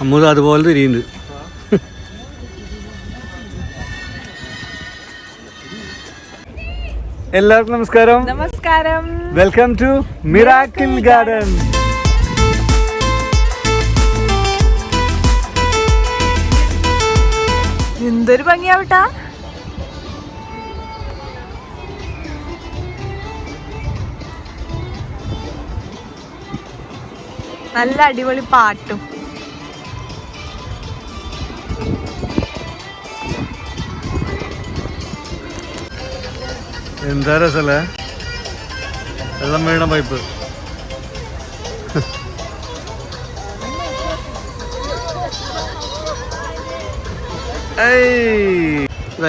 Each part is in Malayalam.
അമ്മ അതുപോലെ തിരിയുന്നുണ്ട്. എല്ലാവർക്കും നമസ്കാരം. നമസ്കാരം. Welcome to Miracle Garden. എന്തൊരു ഭംഗിയാവട്ടാ. നല്ല അടിപൊളി പാട്ടും. എന്താ രസല്ലേ വെള്ളം വീണ പൈപ്പ്.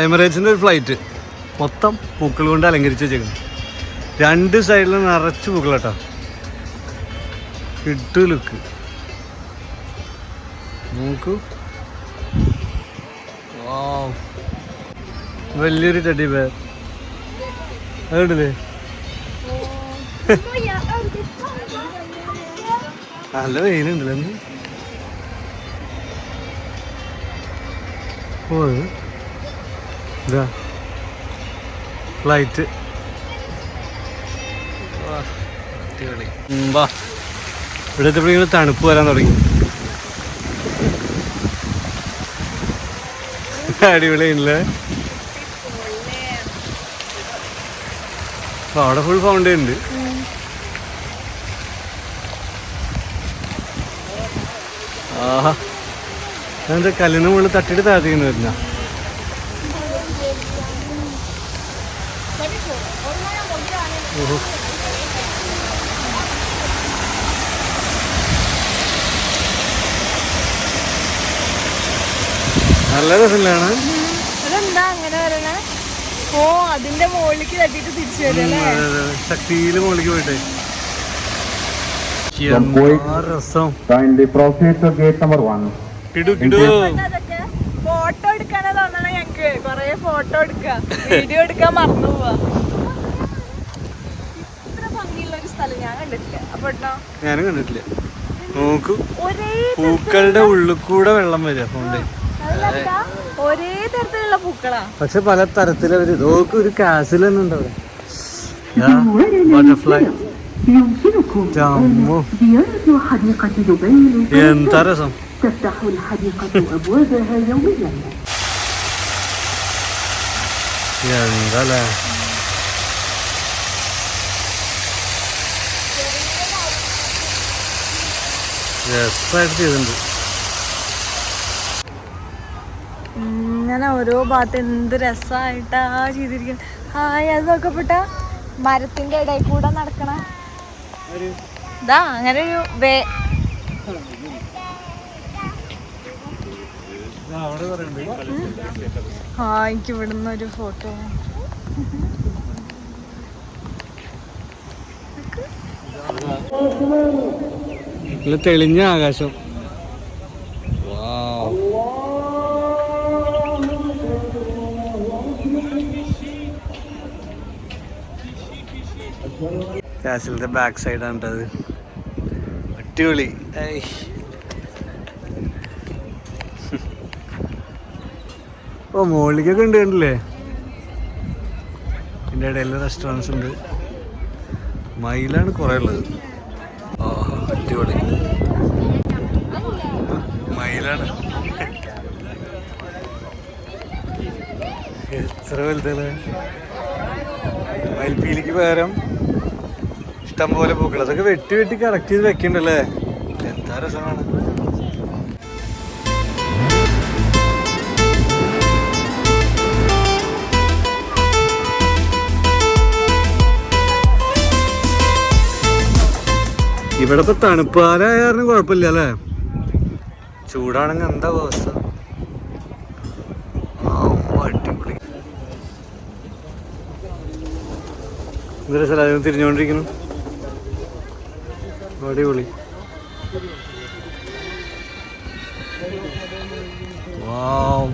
എമിറേറ്റ്സിന്റെ ഒരു ഫ്ലൈറ്റ് മൊത്തം പൂക്കൾ കൊണ്ട് അലങ്കരിച്ച് വെച്ചേക്കുന്നു. രണ്ട് സൈഡിലും നിറച്ച് പൂക്കളാട്ടോ. കിട്ടു ലുക്ക് നോക്കൂ. വലിയൊരു ടെഡി ബെയർ അതില്ലേ. നല്ല വെയിലുണ്ടല്ലോ എന്ന്. ഓ ഇതാ ഫ്ലൈറ്റ്. വാ ഇവിടെ ഇങ്ങനെ തണുപ്പ് വരാൻ തുടങ്ങി. അടിപൊളിയല്ലേ. അവിടെ ഫുൾ ഫൗണ്ടൈൻ ഉണ്ട്. ആഹാ എന്താ കല്ലിന് മുകളിൽ തട്ടിയിട്ട് താഴ്ത്തിക്കുന്നു വരുന്ന. ഓഹോ നല്ല രസമില്ലാണ്. അതെന്താ അങ്ങനെ വരണേ? ഓ അതിന്റെ മുകളിലേക്ക് തട്ടിട്ട് തിരിച്ചു വരല്ലേ. ശക്തിയില് മുകളിലേക്ക് പോയിട്ട് രസം. ഫോട്ടോ എടുക്കാനാ തോന്നണ ഞങ്ങക്ക്. കൊറേ ഫോട്ടോ എടുക്കാം, വീഡിയോ എടുക്കാൻ മറന്നു പോവാ. ഇത്ര ഭംഗിയുള്ള ഒരു സ്ഥലം ഞാൻ കണ്ടിട്ടില്ല. അപ്പൊ ഞാനും കണ്ടിട്ടില്ല. നോക്കൂ പൂക്കളുടെ ഉള്ളിൽ കൂടെ വെള്ളം വരിക ഫൗണ്ടൈൻ. ഒരേ തരത്തിലുള്ള പൂക്കളാ, പക്ഷെ പല തരത്തിലവര്. നോക്കൂ ഒരു കാസിൽ തന്നെ ഉണ്ട് അവിടെ. ബട്ടർഫ്ലൈ. എന്താ രസം. എന്താ രസമായിട്ട് ചെയ്തിട്ടുണ്ട്. ഇങ്ങനെ ഓരോ ഭാഗത്ത് എന്ത് രസമായിട്ടാ ചെയ്തിരിക്കുന്നത്. ഹായ് അത് നോക്കപ്പെട്ട മരത്തിന്റെ ഇടയിൽ കൂടെ നടക്കണ ഇതാ അങ്ങനെ ഒരു എനിക്ക് ഇവിടുന്ന് ഒരു ഫോട്ടോ. തെളിഞ്ഞ ആകാശം. കാസിലിന്റെ ബാക്ക് സൈഡാണ് അത്. അടിപൊളി. ഓ മോളിക്കൊക്കെ ഉണ്ട് കണ്ടില്ലേ. ഇതിൻ്റെ ഇടയിൽ റെസ്റ്റോറൻറ്റ്സ് ഉണ്ട്. മയിലാണ് കുറേ ഉള്ളത്. ഓഹോ അടിപൊളി മയിലാണ്. എത്ര വലുതല്ലേ. മയിൽപ്പീലിക്ക് പകരം ഇഷ്ടം പോലെ പൂക്കൾ. അതൊക്കെ വെട്ടി വെട്ടി കറക്റ്റ് ചെയ്ത് വെക്കണ്ടല്ലേ. എന്താ രസമാണ്. ഇവിടെ ഇപ്പൊ തണുപ്പാലായ കാരണം കുഴപ്പമില്ല അല്ലേ. ചൂടാണെങ്കിൽ എന്താ അവസ്ഥ. അടിപൊളി. എന്തൊരു സ്ഥലം തിരിഞ്ഞുകൊണ്ടിരിക്കുന്നു. അടിപൊളി. വാവ്.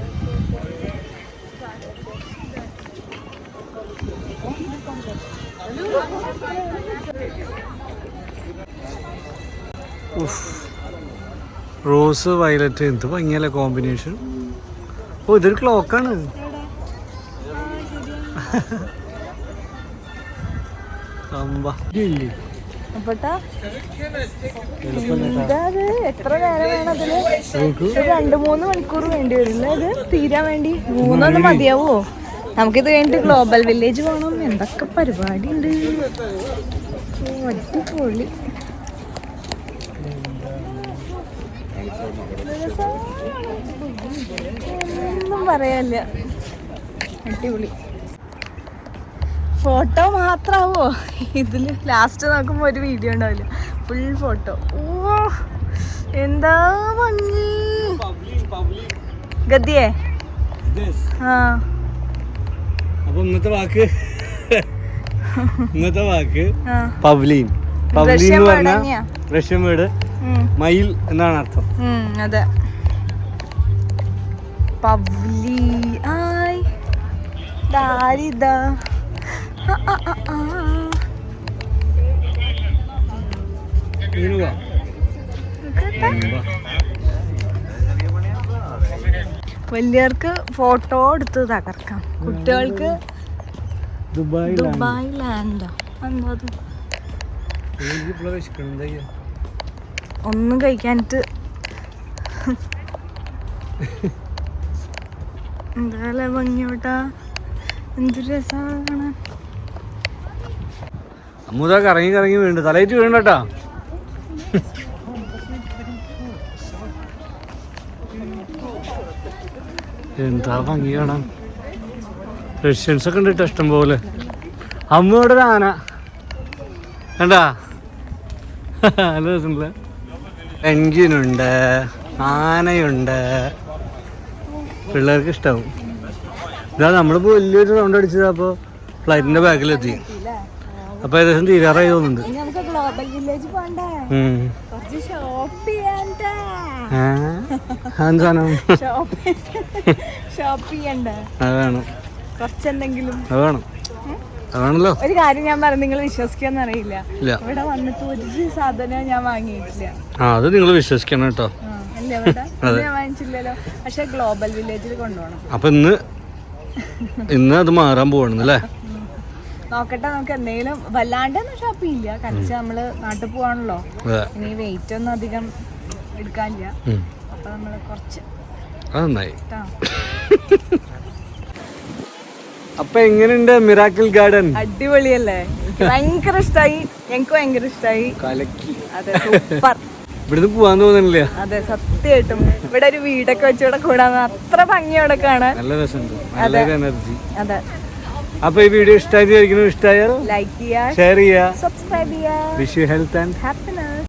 റോസ് വയലറ്റ് എന്ത് ഭംഗിയല്ലേ കോമ്പിനേഷൻ. ഓ ഇതൊരു ക്ലോക്കാണ്. എത്ര നേരം വേണം അതില്? 2-3 മണിക്കൂർ വേണ്ടി വരില്ല ഇത് തീരാൻ വേണ്ടി? 3 മതിയാവോ? നമുക്കിത് കഴിഞ്ഞിട്ട് ഗ്ലോബൽ വില്ലേജ് പോകണം. എന്തൊക്കെ പരിപാടി ഉണ്ട്. അടിപൊളി. ഒന്നും പറയാനില്ല. അടിപൊളി. ഫോട്ടോ മാത്രാവോ ഇതില്? ലാസ്റ്റ് നോക്കുമ്പോ ഒരു വീഡിയോ ഉണ്ടാവില്ല, ഫുൾ ഫോട്ടോ. ഓ എന്താ ഭംഗി. ഗദ്ദിയേ ആ ഇന്നത്തെ വാക്ക് പവ്ലിൻ. പവ്ലിൻ എന്ന് പറഞ്ഞാൽ റഷ്യൻ വേർഡ് മയിൽ എന്നാണ് അർത്ഥം. അതെ പവ്ലി. ആയ് ദാരിദാ. വലിയവർക്ക് ഫോട്ടോ എടുത്ത് തകർക്കാം. കുട്ടികൾക്ക് ദുബായ് ലാൻഡോ എന്താ ഒന്നും കഴിക്കാനിട്ട് എന്തായാലും ഭംഗിയോട്ടാ. എന്ത് രസമാണ്. അമ്മൂത കറങ്ങി കറങ്ങി വീണ്ട് തലയിട്ട് വീണ്ടട്ടാ. എന്താ ഭംഗി കാണാൻ. റഷ്യൻസ് ഒക്കെ ഉണ്ട് ഇഷ്ടം പോലെ. അമ്മയുടെ ഒരു ആന കണ്ടാ, നല്ല രസമുള്ള. പെൻഗ്വിനുണ്ട്, ആനയുണ്ട്, പിള്ളേർക്ക് ഇഷ്ടാവും. ഇതാ നമ്മളിപ്പോ വലിയൊരു റൗണ്ട് അടിച്ചത്. അപ്പോൾ ഫ്ലൈറ്റിന്റെ ബാക്കിലെത്തി. അപ്പൊ ഏകദേശം തീരാറായി തോന്നുന്നുണ്ട്. ഗ്ലോബൽ വില്ലേജ് പോണ്ടേ? ഷോപ്പ് ചെയ്യണ്ടേ? അത് വേണം, കുറച്ചെന്തെങ്കിലും അത് വേണം, അതാണല്ലോ. ഒരു കാര്യം ഞാൻ പറഞ്ഞു, നിങ്ങൾ വിശ്വസിക്കാന്ന് അറിയില്ല. ഇവിടെ വന്നിട്ട് ഒരു സാധനം ഞാൻ വാങ്ങിയിട്ടില്ല. അത് നിങ്ങൾ വിശ്വസിക്കണം കേട്ടോ. ഞാൻ വാങ്ങിച്ചില്ലല്ലോ. പക്ഷെ ഗ്ലോബൽ വില്ലേജിൽ കൊണ്ടുപോകണം. അപ്പൊ ഇന്ന് അത് മാറാൻ പോവാണെന്നല്ലേ? നോക്കട്ടെ, നമുക്ക് എന്തെങ്കിലും വല്ലാണ്ടൊന്നും ഷോപ്പ് ചെയ്യില്ല. കണിച്ച് നമ്മള് നാട്ടിൽ പോവാണല്ലോ. ഇനി വെയിറ്റ് ഒന്നും അധികം എടുക്കാനില്ല. അപ്പൊ നമ്മള് കുറച്ച് അപ്പൊ എങ്ങനെയുണ്ട് മിറാക്കിൾ ഗാർഡൻ? അടിപൊളിയല്ലേ? ഭയങ്കര ഇഷ്ടായി. എനിക്ക് ഭയങ്കര ഇഷ്ടായി. അതെ സൂപ്പർ. ഇവിടുന്ന് പോവാൻ തോന്നുന്നില്ല. അതെ സത്യമായിട്ടും. ഇവിടെ ഒരു വീടൊക്കെ വെച്ചിവിടെ കൂടാന്ന് അത്ര ഭംഗിയോടെ കാണാൻ നല്ല രസമുണ്ട്, നല്ലൊരു എനർജി. അതെ. അപ്പൊ ഈ വീഡിയോ ഇഷ്ടമായാലും, ഇഷ്ടമായാൽ ലൈക്ക് ചെയ്യുക, ഷെയർ ചെയ്യുക, സബ്സ്ക്രൈബ് ചെയ്യുക. Wish you health and happiness.